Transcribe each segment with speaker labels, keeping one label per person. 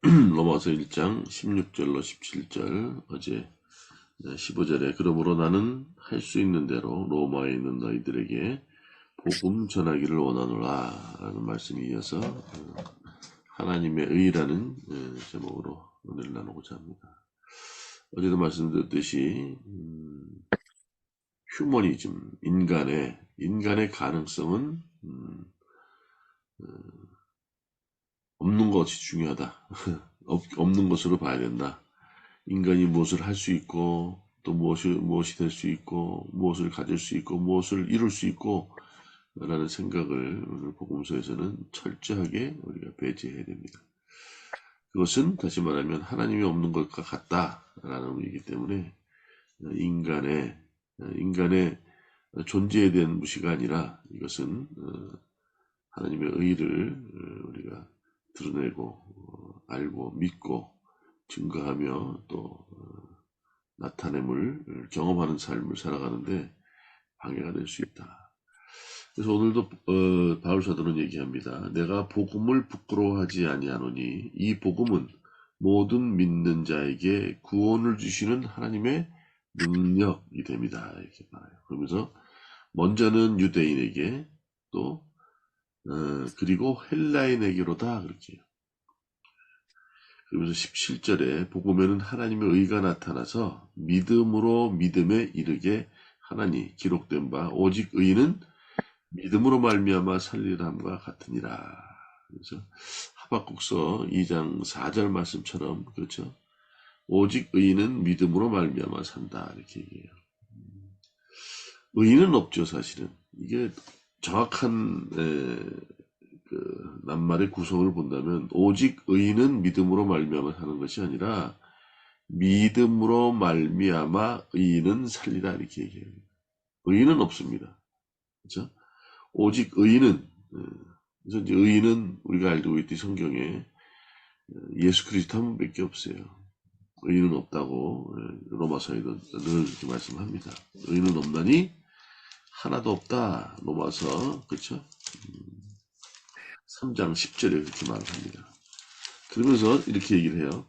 Speaker 1: 로마서 1장 16절로 17절 어제 15절에 그러므로 나는 할 수 있는 대로 로마에 있는 너희들에게 복음 전하기를 원하노라 라는 말씀이 이어서 하나님의 의라는 제목으로 오늘 나누고자 합니다. 어제도 말씀드렸듯이 휴머니즘, 인간의 가능성은 없는 것이 중요하다. 없는 것으로 봐야 된다. 인간이 무엇을 할 수 있고 또 무엇이 될 수 있고 무엇을 가질 수 있고 무엇을 이룰 수 있고 라는 생각을 오늘 복음서에서는 철저하게 우리가 배제해야 됩니다. 그것은 다시 말하면 하나님이 없는 것과 같다라는 의미이기 때문에 인간의 존재에 대한 무시가 아니라 이것은 하나님의 의를 우리가 드러내고 알고 믿고 증거하며 또 나타냄을 경험하는 삶을 살아가는데 방해가 될 수 있다. 그래서 오늘도 바울 사도는 얘기합니다. 내가 복음을 부끄러워하지 아니하노니 이 복음은 모든 믿는 자에게 구원을 주시는 하나님의 능력이 됩니다. 이렇게 말해요. 그러면서 먼저는 유대인에게 또 그리고 헬라인에게로다 그렇게 해요. 그러면서 17절에 복음에는 하나님의 의가 나타나서 믿음으로 믿음에 이르게 하나니 기록된 바 오직 의인은 믿음으로 말미암아 살리라 함과 같으니라. 그래서 하박국서 2장 4절 말씀처럼 그렇죠. 오직 의인은 믿음으로 말미암아 산다 이렇게 얘기해요. 의인은 없죠 사실은. 이게 정확한 그 낱말의 구성을 본다면 오직 의인은 믿음으로 말미암아 사는 것이 아니라 믿음으로 말미암아 의인은 살리라 이렇게 얘기해요. 의인은 없습니다. 그렇죠? 오직 의인은 그래서 이제 의인은 우리가 알고 있듯이 성경에 예수 그리스도 한 분밖에 없어요. 의인은 없다고 로마서에도 늘 이렇게 말씀합니다. 의인은 없나니 하나도 없다. 로마서 그렇죠? 3장 10절에 그렇게 말을 합니다. 그러면서 이렇게 얘기를 해요.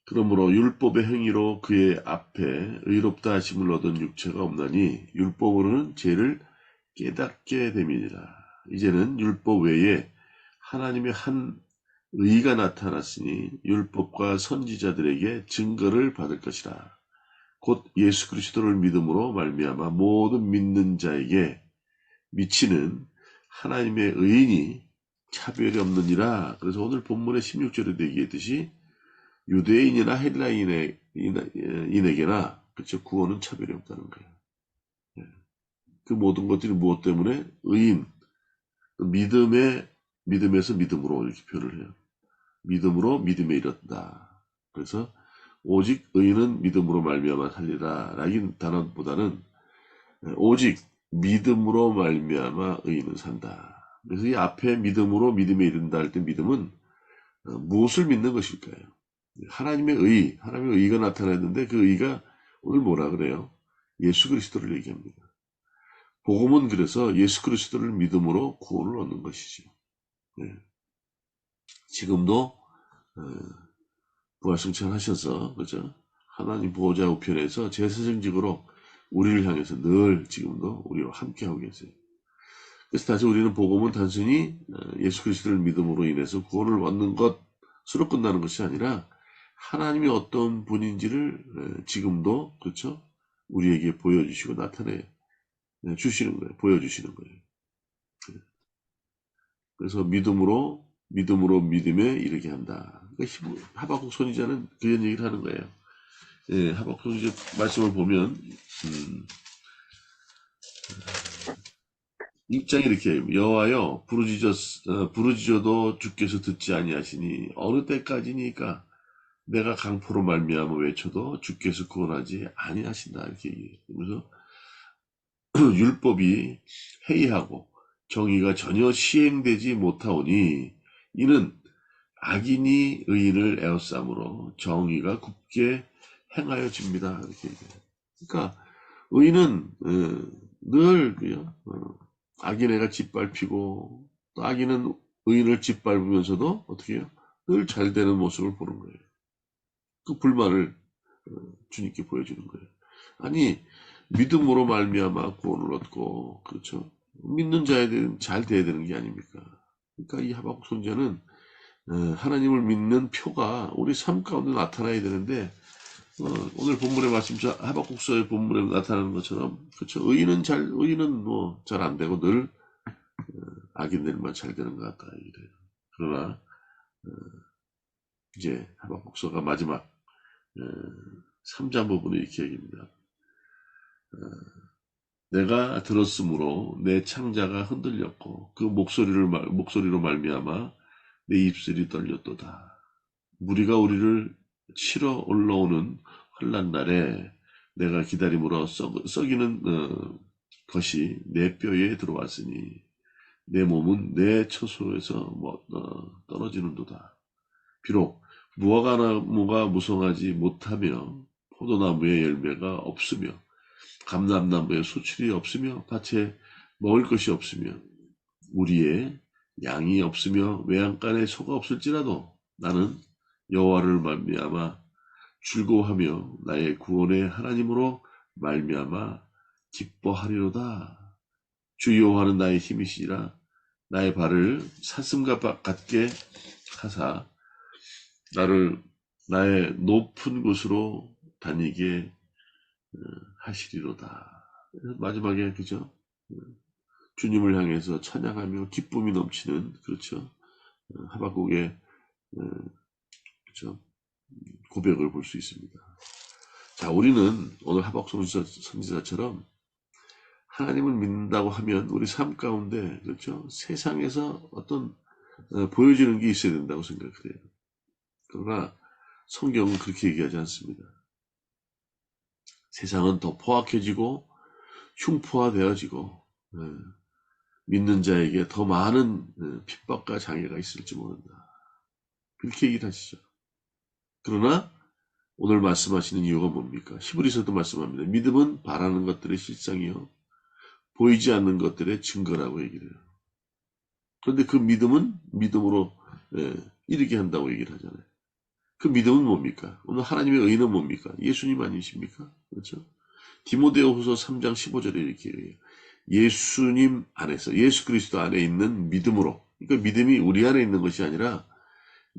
Speaker 1: 그러므로 율법의 행위로 그의 앞에 의롭다 하심을 얻은 육체가 없나니 율법으로는 죄를 깨닫게 됨이니라. 이제는 율법 외에 하나님의 한 의가 나타났으니 율법과 선지자들에게 증거를 받을 것이라. 곧 예수 그리스도를 믿음으로 말미암아 모든 믿는 자에게 미치는 하나님의 의인이 차별이 없느니라. 그래서 오늘 본문의 16절에도 얘기했듯이 유대인이나 헬라인에게나 그렇죠. 구원은 차별이 없다는 거예요. 그 모든 것들이 무엇 때문에? 의인, 믿음에서 믿음으로 이렇게 표현을 해요. 믿음으로 믿음에 이른다. 그래서 오직 의인은 믿음으로 말미암아 살리라 라는 단어보다는 오직 믿음으로 말미암아 의인은 산다. 그래서 이 앞에 믿음으로 믿음에 이른다 할 때 믿음은 무엇을 믿는 것일까요? 하나님의 의가 나타났는데 그 의가 오늘 뭐라 그래요? 예수 그리스도를 얘기합니다. 복음은 그래서 예수 그리스도를 믿음으로 구원을 얻는 것이죠. 네. 지금도 부활승천하셔서 그죠? 하나님 보호자 우편에서 제사장직으로 우리를 향해서 늘 지금도 우리와 함께하고 계세요. 그래서 다시 우리는 복음은 단순히 예수 그리스도를 믿음으로 인해서 구원을 얻는 것으로 끝나는 것이 아니라 하나님이 어떤 분인지를 지금도 그렇죠? 우리에게 보여주시고 나타내 주시는 거예요. 보여주시는 거예요. 그래서 믿음으로 믿음에 이르게 한다. 그러니까 하박국 선지자는 그런 얘기를 하는 거예요. 예, 하박국 선지자 말씀을 보면 1장에 이렇게 여호와여 부르짖어도 주께서 듣지 아니하시니 어느 때까지니까 내가 강포로 말미암아 외쳐도 주께서 구원하지 아니하신다 이렇게 얘기해요. 그래서 율법이 해이하고 정의가 전혀 시행되지 못하오니 이는 악인이 의인을 에워싸므로 정의가 굳게 행하여집니다. 이렇게 얘기해요. 그러니까 의인은 늘 악인애가 짓밟히고 또 악인은 의인을 짓밟으면서도 어떻게 해요? 늘 잘 되는 모습을 보는 거예요. 그 불만을 주님께 보여주는 거예요. 아니, 믿음으로 말미암아 구원을 얻고, 그렇죠? 믿는 자에게는 잘 돼야 되는 게 아닙니까? 그러니까 이 하박국 선지자는 하나님을 믿는 표가 우리 삶 가운데 나타나야 되는데, 오늘 본문의 말씀, 하박국서의 본문에 나타나는 것처럼, 그렇죠? 의인은 뭐 잘 안 되고 늘 악인들만 잘 되는 것 같다 이래요. 그러나 이제 하박국서가 마지막 3장 부분에 이렇게 얘기합니다. 내가 들었으므로 내 창자가 흔들렸고 그 목소리로 말미암아 내 입술이 떨렸도다. 무리가 우리를 치러 올라오는 환난 날에 내가 기다림으로 썩이는 것이 내 뼈에 들어왔으니 내 몸은 내 처소에서 떨어지는도다. 비록 무화과나무가 무성하지 못하며 포도나무의 열매가 없으며 감람나무에 소출이 없으며 밭에 먹을 것이 없으며 우리의 양이 없으며 외양간에 소가 없을지라도 나는 여호와를 말미암아 즐거워하며 나의 구원의 하나님으로 말미암아 기뻐하리로다. 주 여호와는 나의 힘이시라. 나의 발을 사슴과 같게 하사 나를 나의 높은 곳으로 다니게 하시리로다. 마지막에 그죠? 주님을 향해서 찬양하며 기쁨이 넘치는 그렇죠? 하박국의 그렇죠? 고백을 볼 수 있습니다. 자, 우리는 오늘 하박국 선지자처럼 하나님을 믿는다고 하면 우리 삶 가운데 그렇죠? 세상에서 어떤 보여지는 게 있어야 된다고 생각을 해요. 그러나 성경은 그렇게 얘기하지 않습니다. 세상은 더 포악해지고 흉포화되어지고 믿는 자에게 더 많은 핍박과 장애가 있을지 모른다. 그렇게 얘기를 하시죠. 그러나 오늘 말씀하시는 이유가 뭡니까? 히브리서도 말씀합니다. 믿음은 바라는 것들의 실상이요 보이지 않는 것들의 증거라고 얘기를 해요. 그런데 그 믿음은 믿음으로 이르게 한다고 얘기를 하잖아요. 그 믿음은 뭡니까? 오늘 하나님의 의는 뭡니까? 예수님 아니십니까? 그렇죠? 디모데후서 3장 15절에 이렇게 얘기해요. 예수님 안에서 예수 그리스도 안에 있는 믿음으로, 그러니까 믿음이 우리 안에 있는 것이 아니라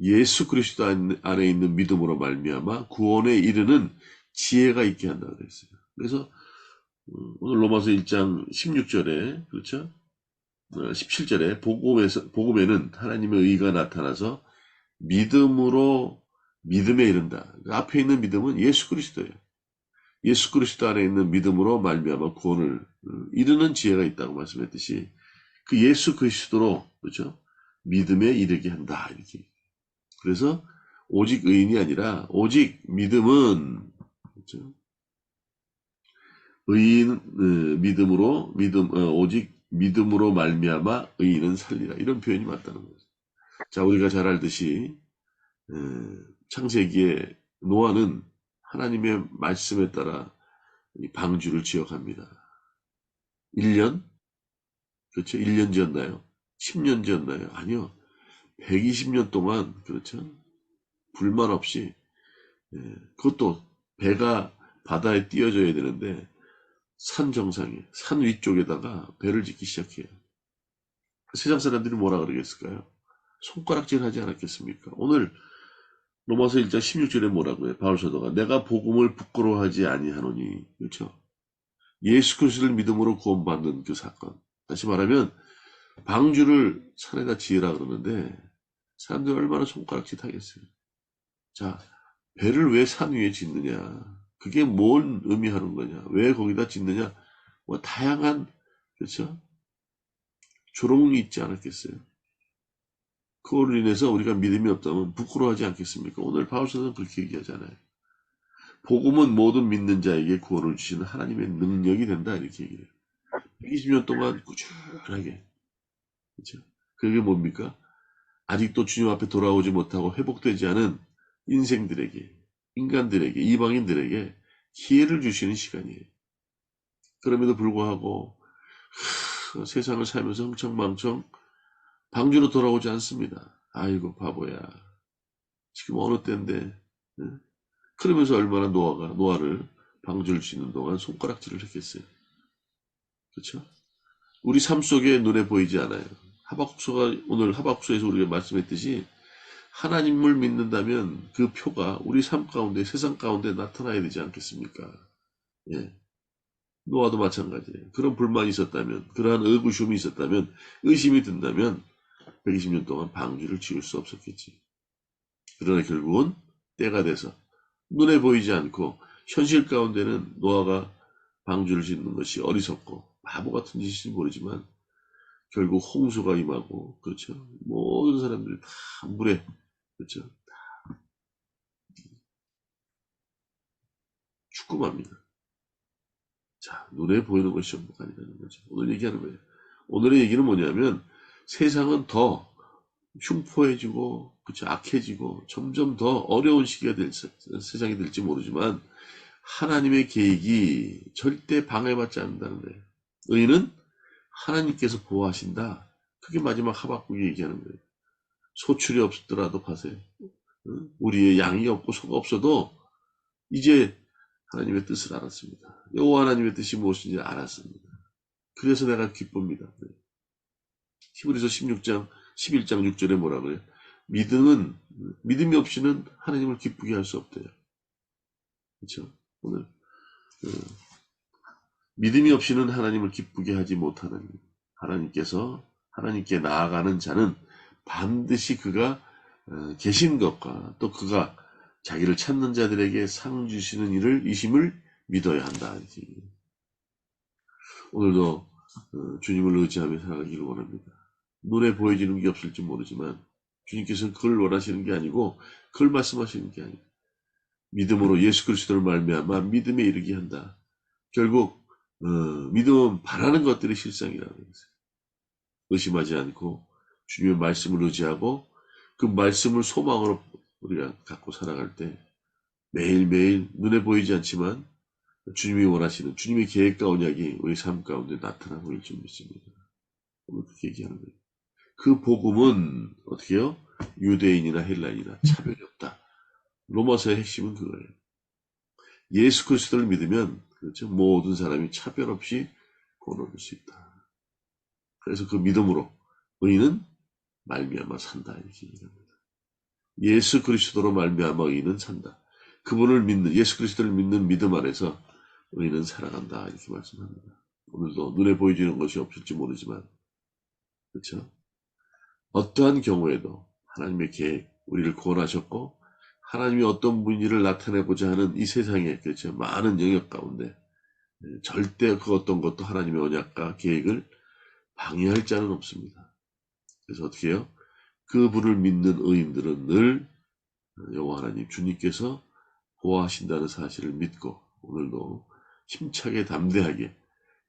Speaker 1: 예수 그리스도 안에 있는 믿음으로 말미암아 구원에 이르는 지혜가 있게 한다고 그랬어요. 그래서 오늘 로마서 1장 16절에 그렇죠? 17절에 복음에는 하나님의 의가 나타나서 믿음으로 믿음에 이른다. 그 앞에 있는 믿음은 예수 그리스도예요. 예수 그리스도 안에 있는 믿음으로 말미암아 구원을 이루는 지혜가 있다고 말씀했듯이 그 예수 그리스도로 그렇죠? 믿음에 이르게 한다 이렇게. 그래서 오직 의인이 아니라 오직 믿음은 그렇죠? 오직 믿음으로 말미암아 의인은 살리라 이런 표현이 맞다는 거죠. 자, 우리가 잘 알듯이 창세기에 노아는 하나님의 말씀에 따라 방주를 지어갑니다. 1년? 그렇죠? 1년 지었나요? 10년 지었나요? 아니요. 120년 동안, 그렇죠? 불만 없이, 그것도 배가 바다에 띄어져야 되는데, 산 정상에, 산 위쪽에다가 배를 짓기 시작해요. 세상 사람들이 뭐라 그러겠을까요? 손가락질 하지 않았겠습니까? 오늘 로마서 1장 16절에 뭐라고 해요? 바울 사도가 내가 복음을 부끄러워하지 아니하노니, 그렇죠? 예수 그리스도를 믿음으로 구원받는 그 사건. 다시 말하면 방주를 산에다 지으라 그러는데 사람들이 얼마나 손가락질 하겠어요. 자, 배를 왜 산 위에 짓느냐? 그게 뭔 의미하는 거냐? 왜 거기다 짓느냐? 뭐 다양한 그렇죠? 조롱이 있지 않았겠어요? 그걸로 인해서 우리가 믿음이 없다면 부끄러워하지 않겠습니까? 오늘 바울서는 그렇게 얘기하잖아요. 복음은 모든 믿는 자에게 구원을 주시는 하나님의 능력이 된다 이렇게 얘기해요. 120년 동안 꾸준하게 그렇죠? 그게 뭡니까? 아직도 주님 앞에 돌아오지 못하고 회복되지 않은 인생들에게, 인간들에게, 이방인들에게 기회를 주시는 시간이에요. 그럼에도 불구하고 세상을 살면서 흥청망청 방주로 돌아오지 않습니다. 아이고 바보야. 지금 어느 때인데. 예? 그러면서 얼마나 노아를 방주를 짓는 동안 손가락질을 했겠어요. 그렇죠? 우리 삶 속에 눈에 보이지 않아요. 하박국서가 오늘 하박국서에서 우리가 말씀했듯이 하나님을 믿는다면 그 표가 우리 삶 가운데 세상 가운데 나타나야 되지 않겠습니까? 예. 노아도 마찬가지예요. 그런 불만이 있었다면, 그러한 의구심이 있었다면, 의심이 든다면 120년 동안 방주를 지을 수 없었겠지. 그러나 결국은 때가 돼서 눈에 보이지 않고 현실 가운데는 노아가 방주를 짓는 것이 어리석고 바보 같은 짓인지 모르지만 결국 홍수가 임하고, 그렇죠? 모든 사람들이 다 물에, 그렇죠? 죽고 맙니다. 자, 눈에 보이는 것이 전부가 아니라는 거죠. 오늘 얘기하는 거예요. 오늘의 얘기는 뭐냐면 세상은 더 흉포해지고, 그렇죠? 악해지고 점점 더 어려운 시기가 세상이 될지 모르지만 하나님의 계획이 절대 방해받지 않는다는 거예요. 의인은 하나님께서 보호하신다. 그게 마지막 하박국이 얘기하는 거예요. 소출이 없더라도 파세요. 우리의 양이 없고 소가 없어도 이제 하나님의 뜻을 알았습니다. 여호와 하나님의 뜻이 무엇인지 알았습니다. 그래서 내가 기쁩니다. 히브리서 16장 11장 6절에 뭐라 그래요? 믿음이 없이는 하나님을 기쁘게 할 수 없대요. 그렇죠? 오늘 믿음이 없이는 하나님을 기쁘게 하지 못하는 하나님께서 하나님께 나아가는 자는 반드시 그가 계신 것과 또 그가 자기를 찾는 자들에게 상 주시는 일을 이심을 믿어야 한다. 오늘도 주님을 의지하며 살아가기를 원합니다. 눈에 보여지는 게 없을지 모르지만 주님께서는 그걸 원하시는 게 아니고 그걸 말씀하시는 게 아니고 믿음으로 예수 그리스도를 말미암아 믿음에 이르게 한다. 결국 믿음은 바라는 것들이 실상이라는 것을 의심하지 않고 주님의 말씀을 의지하고 그 말씀을 소망으로 우리가 갖고 살아갈 때 매일매일 눈에 보이지 않지만 주님이 원하시는 주님의 계획과 언약이 우리 삶 가운데 나타나고 있을 줄 믿습니다. 오늘 그렇게 얘기하는 거예요. 그 복음은 어떻게 해요? 유대인이나 헬라인이나 차별이 없다. 로마서의 핵심은 그거예요. 예수 그리스도를 믿으면 그렇죠? 모든 사람이 차별 없이 구원 얻을 수 있다. 그래서 그 믿음으로 의인은 말미암아 산다 이렇게 얘기합니다. 예수 그리스도로 말미암아 의인은 산다. 그분을 믿는 예수 그리스도를 믿는 믿음 안에서 의인은 살아간다 이렇게 말씀합니다. 오늘도 눈에 보여지는 것이 없을지 모르지만 그렇죠? 어떠한 경우에도 하나님의 계획 우리를 구원하셨고 하나님이 어떤 분일을 나타내고자 하는 이 세상에 그렇죠? 많은 영역 가운데 절대 그 어떤 것도 하나님의 언약과 계획을 방해할 자는 없습니다. 그래서 어떻게 해요? 그분을 믿는 의인들은 늘 여호와 하나님 주님께서 보호하신다는 사실을 믿고 오늘도 힘차게 담대하게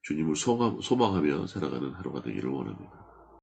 Speaker 1: 주님을 소망하며 살아가는 하루가 되기를 원합니다.